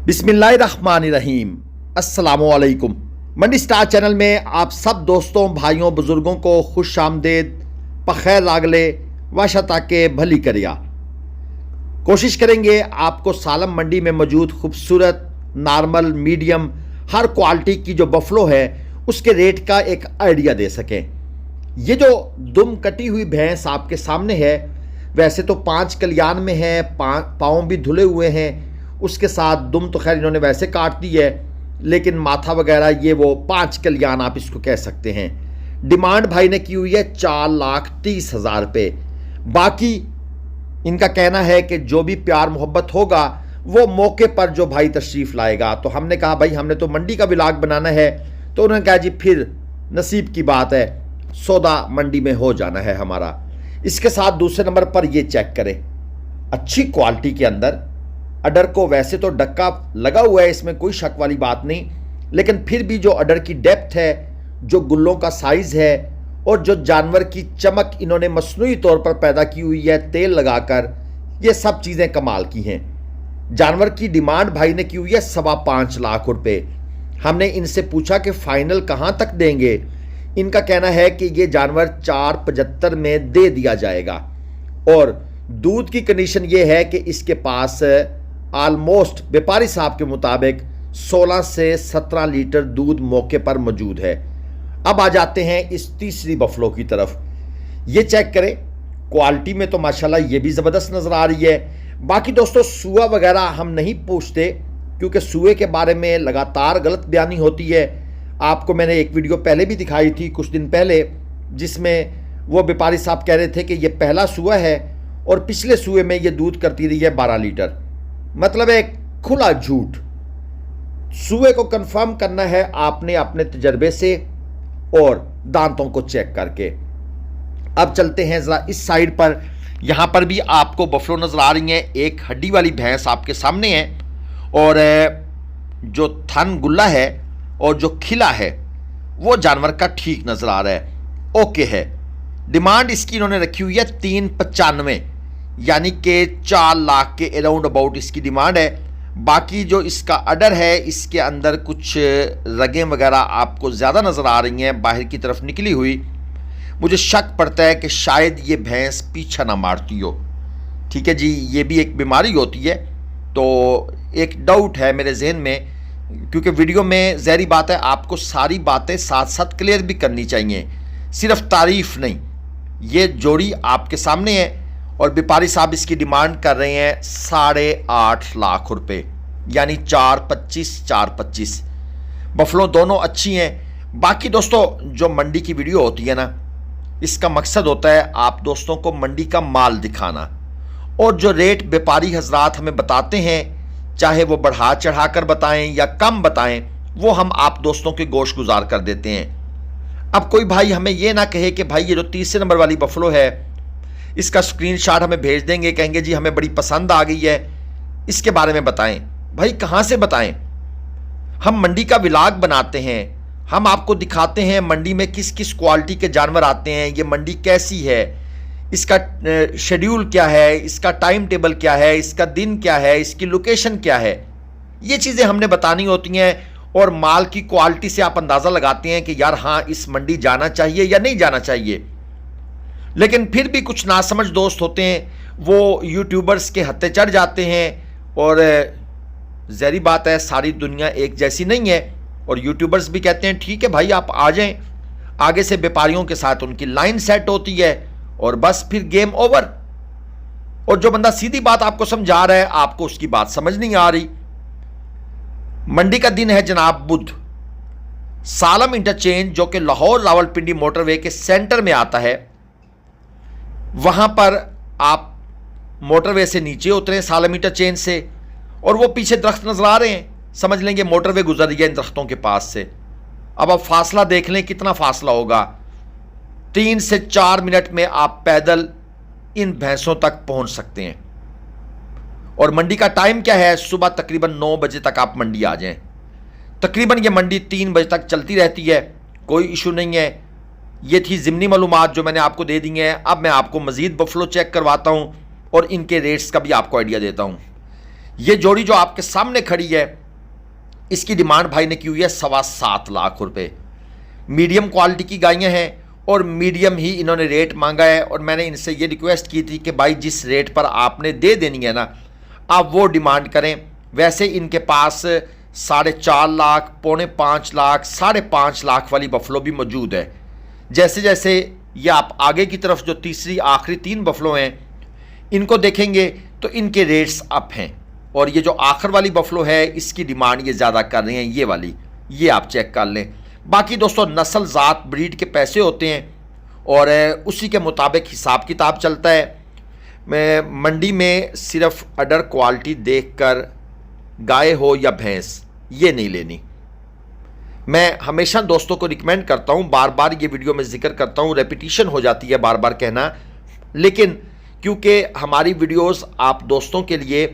बिस्मिल्लाहिर्रहमानिर्रहीम। अस्सलामुअलैकुम। मंडी star channel में आप सब दोस्तों भाइयों बुजुर्गों को खुश आमदेद, पखैर लागले वाशता के भली करिया। कोशिश करेंगे आपको सालम मंडी में मौजूद खूबसूरत नॉर्मल मीडियम हर क्वालिटी की जो बफलो है उसके रेट का एक आइडिया दे सकें। ये जो दुम कटी हुई भैंस आपके सामने है, वैसे तो 5 कल्याण में है, पाँव भी धुले हुए हैं, उसके साथ दुम तो खैर इन्होंने वैसे काट दी है, लेकिन माथा वगैरह ये वो 5 कल्याण आप इसको कह सकते हैं। डिमांड भाई ने की हुई है 4,30,000 रुपये। बाकी इनका कहना है कि जो भी प्यार मोहब्बत होगा वो मौके पर जो भाई तशरीफ़ लाएगा। तो हमने कहा भाई हमने तो मंडी का व्लॉग बनाना है, तो उन्होंने कहा जी फिर नसीब की बात है, सौदा मंडी में हो जाना है हमारा। इसके साथ दूसरे नंबर पर ये चेक करें, अच्छी क्वालिटी के अंदर अडर को वैसे तो डक्का लगा हुआ है, इसमें कोई शक वाली बात नहीं, लेकिन फिर भी जो अडर की डेप्थ है, जो गुल्लों का साइज़ है और जो जानवर की चमक इन्होंने मसनूई तौर पर पैदा की हुई है तेल लगाकर, ये सब चीज़ें कमाल की हैं। जानवर की डिमांड भाई ने की हुई है 5.25 लाख रुपये। हमने इनसे पूछा कि फ़ाइनल कहाँ तक देंगे। इनका कहना है कि ये जानवर 4.75 में दे दिया जाएगा। और दूध की कंडीशन ये है कि इसके पास ऑलमोस्ट व्यापारी साहब के मुताबिक 16 से 17 लीटर दूध मौके पर मौजूद है। अब आ जाते हैं इस तीसरी बफलो की तरफ। ये चेक करें, क्वालिटी में तो माशाल्लाह ये भी ज़बरदस्त नज़र आ रही है। बाकी दोस्तों सुआ वगैरह हम नहीं पूछते, क्योंकि सुए के बारे में लगातार गलत बयानी होती है। आपको मैंने एक वीडियो पहले भी दिखाई थी कुछ दिन पहले, जिसमें वो व्यापारी साहब कह रहे थे कि ये पहला सुआ है और पिछले सुए में ये दूध करती रही है 12 लीटर। मतलब एक खुला झूठ। सुए को कंफर्म करना है आपने अपने तजर्बे से और दांतों को चेक करके। अब चलते हैं ज़रा इस साइड पर। यहाँ पर भी आपको बफलो नज़र आ रही हैं। एक हड्डी वाली भैंस आपके सामने है और जो थन गुल्ला है और जो खिला है वो जानवर का ठीक नज़र आ रहा है, ओके है। डिमांड इसकी इन्होंने रखी हुई है 3.95, यानी कि 4 लाख के अराउंड अबाउट इसकी डिमांड है। बाकी जो इसका अडर है, इसके अंदर कुछ रगें वगैरह आपको ज़्यादा नज़र आ रही हैं बाहर की तरफ निकली हुई। मुझे शक पड़ता है कि शायद ये भैंस पीछा ना मारती हो। ठीक है जी, ये भी एक बीमारी होती है, तो एक डाउट है मेरे जहन में, क्योंकि वीडियो में ज़ाहिर बात है आपको सारी बातें साथ साथ क्लियर भी करनी चाहिए, सिर्फ तारीफ़ नहीं। ये जोड़ी आपके सामने है और व्यापारी साहब इसकी डिमांड कर रहे हैं 8.5 लाख रुपए, यानी 4.25 बफलो दोनों अच्छी हैं। बाकी दोस्तों जो मंडी की वीडियो होती है ना, इसका मकसद होता है आप दोस्तों को मंडी का माल दिखाना, और जो रेट व्यापारी हजरात हमें बताते हैं, चाहे वो बढ़ा चढ़ा कर बताएं या कम बताएं, वो हम आप दोस्तों के गोश गुजार कर देते हैं। अब कोई भाई हमें ये ना कहे कि भाई ये जो तीसरे नंबर वाली बफलो है इसका स्क्रीनशॉट हमें भेज देंगे, कहेंगे जी हमें बड़ी पसंद आ गई है, इसके बारे में बताएं। भाई कहाँ से बताएं? हम मंडी का व्लॉग बनाते हैं, हम आपको दिखाते हैं मंडी में किस किस क्वालिटी के जानवर आते हैं, ये मंडी कैसी है, इसका शेड्यूल क्या है, इसका टाइम टेबल क्या है, इसका दिन क्या है, इसकी लोकेशन क्या है। ये चीज़ें हमने बतानी होती हैं, और माल की क्वालिटी से आप अंदाज़ा लगाते हैं कि यार हाँ इस मंडी जाना चाहिए या नहीं जाना चाहिए। लेकिन फिर भी कुछ नासमझ दोस्त होते हैं, वो यूट्यूबर्स के हत्थे चढ़ जाते हैं, और ज़ाहिर बात है सारी दुनिया एक जैसी नहीं है, और यूट्यूबर्स भी कहते हैं ठीक है भाई आप आ जाएं। आगे से व्यापारियों के साथ उनकी लाइन सेट होती है और बस फिर गेम ओवर। और जो बंदा सीधी बात आपको समझा रहा है, आपको उसकी बात समझ नहीं आ रही। मंडी का दिन है जनाब बुध। सालम इंटरचेंज जो कि लाहौर रावलपिंडी मोटरवे के सेंटर में आता है, वहाँ पर आप मोटरवे से नीचे उतरें सालम इंटरचेंज से, और वो पीछे दरख्त नज़र आ रहे हैं, समझ लेंगे मोटरवे गुजर रही है इन दरख्तों के पास से। अब आप फासला देख लें कितना फासला होगा। 3 से 4 मिनट में आप पैदल इन भैंसों तक पहुँच सकते हैं। और मंडी का टाइम क्या है? सुबह तकरीबन 9 बजे तक आप मंडी आ जाएं। तकरीबन ये मंडी 3 बजे तक चलती रहती है, कोई इशू नहीं है। ये थी ज़िमनी मालूमात जो मैंने आपको दे दी हैं। अब मैं आपको मज़ीद बफलो चेक करवाता हूँ और इनके रेट्स का भी आपको आइडिया देता हूँ। ये जोड़ी जो आपके सामने खड़ी है, इसकी डिमांड भाई ने की हुई है 7.25 लाख रुपए। मीडियम क्वालिटी की गायें हैं और मीडियम ही इन्होंने रेट मांगा है, और मैंने इनसे ये रिक्वेस्ट की थी कि भाई जिस रेट पर आपने दे देनी है ना, आप वो डिमांड करें। वैसे इनके पास 4.5 लाख, 4.5 लाख, 5.5 लाख वाली बफलो भी मौजूद है। जैसे जैसे ये आप आगे की तरफ जो तीसरी आखिरी 3 बफलो हैं इनको देखेंगे तो इनके रेट्स अप हैं, और ये जो आखिर वाली बफलो है इसकी डिमांड ये ज़्यादा कर रहे हैं, ये वाली, ये आप चेक कर लें। बाकी दोस्तों नस्ल ज़ात ब्रीड के पैसे होते हैं और उसी के मुताबिक हिसाब किताब चलता है। मैं मंडी में सिर्फ अडर क्वालिटी देखकर गाय हो या भैंस ये नहीं लेनी। मैं हमेशा दोस्तों को रिकमेंड करता हूँ, बार बार ये वीडियो में जिक्र करता हूँ, रेपिटिशन हो जाती है बार बार कहना, लेकिन क्योंकि हमारी वीडियोस आप दोस्तों के लिए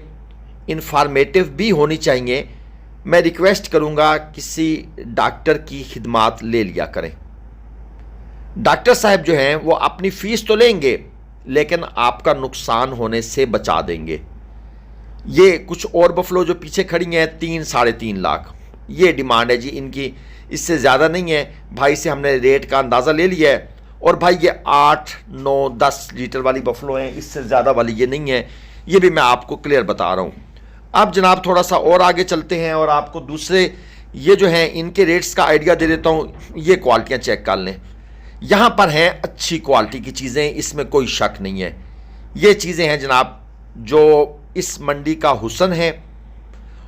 इंफॉर्मेटिव भी होनी चाहिए, मैं रिक्वेस्ट करूँगा किसी डॉक्टर की खिदमात ले लिया करें। डॉक्टर साहब जो हैं वो अपनी फ़ीस तो लेंगे लेकिन आपका नुकसान होने से बचा देंगे। ये कुछ और बफलो जो पीछे खड़ी हैं 3-3.5 लाख ये डिमांड है जी इनकी, इससे ज़्यादा नहीं है। भाई से हमने रेट का अंदाज़ा ले लिया है, और भाई ये 8, 9, 10 लीटर वाली बफलो हैं, इससे ज़्यादा वाली ये नहीं है, ये भी मैं आपको क्लियर बता रहा हूँ। अब जनाब थोड़ा सा और आगे चलते हैं और आपको दूसरे ये जो हैं इनके रेट्स का आइडिया दे देता हूँ। ये क्वालिटियाँ चेक कर लें, यहाँ पर हैं अच्छी क्वालिटी की चीज़ें, इसमें कोई शक नहीं है। ये चीज़ें हैं जनाब जो इस मंडी का हुस्न है,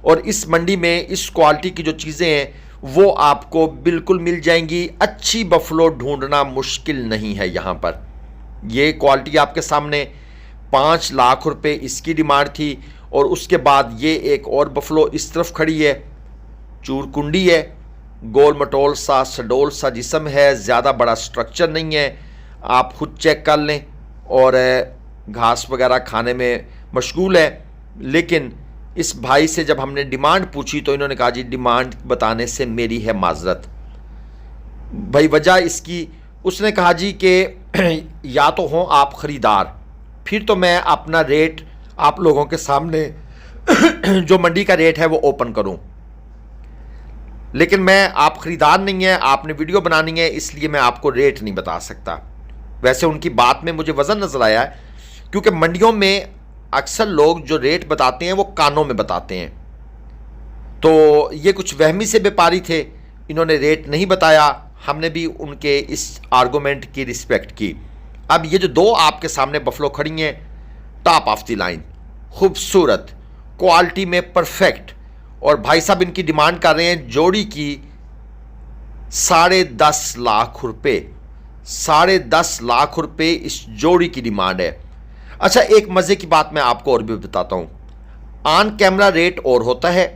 और इस मंडी में इस क्वालिटी की जो चीज़ें हैं वो आपको बिल्कुल मिल जाएंगी। अच्छी बफलो ढूंढना मुश्किल नहीं है यहाँ पर। ये क्वालिटी आपके सामने 5 लाख रुपए इसकी डिमांड थी, और उसके बाद ये एक और बफलो इस तरफ खड़ी है, चूरकुंडी है, गोल मटोल सा सडोल सा जिस्म है, ज़्यादा बड़ा स्ट्रक्चर नहीं है, आप खुद चेक कर लें, और घास वगैरह खाने में मशगूल है। लेकिन इस भाई से जब हमने डिमांड पूछी तो इन्होंने कहा जी डिमांड बताने से मेरी है माजरत। भाई वजह इसकी, उसने कहा जी कि या तो हो आप ख़रीदार, फिर तो मैं अपना रेट आप लोगों के सामने जो मंडी का रेट है वो ओपन करूं, लेकिन मैं आप ख़रीदार नहीं है, आपने वीडियो बनानी है, इसलिए मैं आपको रेट नहीं बता सकता। वैसे उनकी बात में मुझे वज़न नज़र आया है, क्योंकि मंडियों में अक्सर लोग जो रेट बताते हैं वो कानों में बताते हैं। तो ये कुछ वहमी से व्यापारी थे, इन्होंने रेट नहीं बताया, हमने भी उनके इस आर्गूमेंट की रिस्पेक्ट की। अब ये जो 2 आपके सामने बफलो खड़ी हैं, टॉप ऑफ द लाइन, खूबसूरत, क्वालिटी में परफेक्ट, और भाई साहब इनकी डिमांड कर रहे हैं जोड़ी की 10.5 लाख रुपए। 10.5 लाख रुपए इस जोड़ी की डिमांड है। अच्छा, एक मज़े की बात मैं आपको और भी बताता हूँ, ऑन कैमरा रेट और होता है,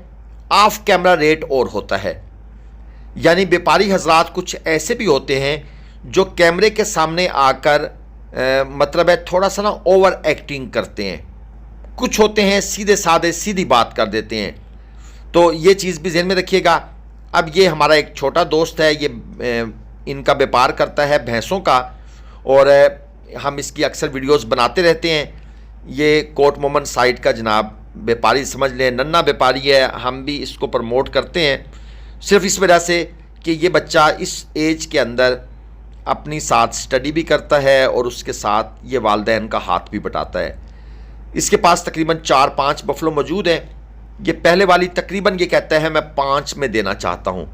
ऑफ कैमरा रेट और होता है। यानी व्यापारी हजरात कुछ ऐसे भी होते हैं जो कैमरे के सामने आकर मतलब है थोड़ा सा ना ओवर एक्टिंग करते हैं, कुछ होते हैं सीधे साधे सीधी बात कर देते हैं। तो ये चीज़ भी ज़हन में रखिएगा। अब ये हमारा एक छोटा दोस्त है, ये इनका व्यापार करता है भैंसों का, और हम इसकी अक्सर वीडियोस बनाते रहते हैं। ये कोट मोमन साइड का जनाब व्यापारी समझ लें, नन्ना व्यापारी है, हम भी इसको प्रमोट करते हैं सिर्फ इस वजह से कि ये बच्चा इस एज के अंदर अपनी साथ स्टडी भी करता है और उसके साथ ये वालदैन का हाथ भी बटाता है। इसके पास तकरीबन 4-5 बफलो मौजूद हैं। ये पहले वाली तकरीबन ये कहता है मैं 5 में देना चाहता हूँ।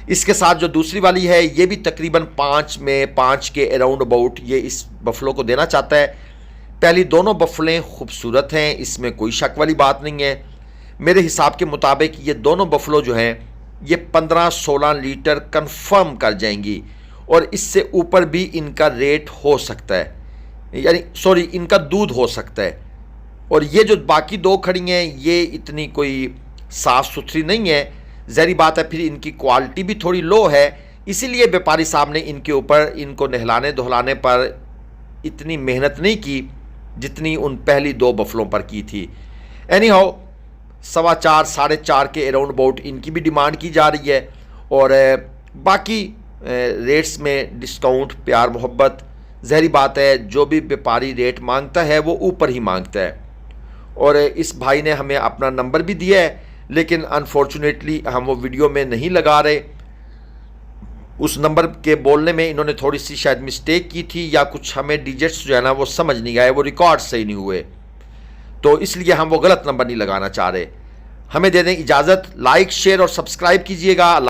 इसके साथ जो दूसरी वाली है ये भी तकरीबन 5 के अराउंड अबाउट ये इस बफलो को देना चाहता है। पहली दोनों बफलें खूबसूरत हैं, इसमें कोई शक वाली बात नहीं है। मेरे हिसाब के मुताबिक ये दोनों बफलो जो हैं ये 15-16 लीटर कंफर्म कर जाएंगी, और इससे ऊपर भी इनका रेट हो सकता है, यानी सॉरी इनका दूध हो सकता है। और ये जो बाकी 2 खड़ी हैं ये इतनी कोई साफ़ सुथरी नहीं है, ज़ाहिर बात है फिर इनकी क्वालिटी भी थोड़ी लो है, इसीलिए व्यापारी साहब ने इनके ऊपर इनको नहलाने धुलाने पर इतनी मेहनत नहीं की जितनी उन पहली 2 बफलों पर की थी। एनी हाउ 4.25 4.5 के अराउंड अबाउट इनकी भी डिमांड की जा रही है, और बाकी रेट्स में डिस्काउंट प्यार मोहब्बत, ज़ाहिर बात है जो भी व्यापारी रेट मांगता है वो ऊपर ही मांगता है। और इस भाई ने हमें अपना नंबर भी दिया है, लेकिन अनफॉर्चुनेटली हम वो वीडियो में नहीं लगा रहे। उस नंबर के बोलने में इन्होंने थोड़ी सी शायद मिस्टेक की थी, या कुछ हमें डिजिट्स जो है ना वो समझ नहीं आए, वो रिकॉर्ड सही नहीं हुए, तो इसलिए हम वो गलत नंबर नहीं लगाना चाह रहे। हमें दे दें इजाज़त। लाइक शेयर और सब्सक्राइब कीजिएगा।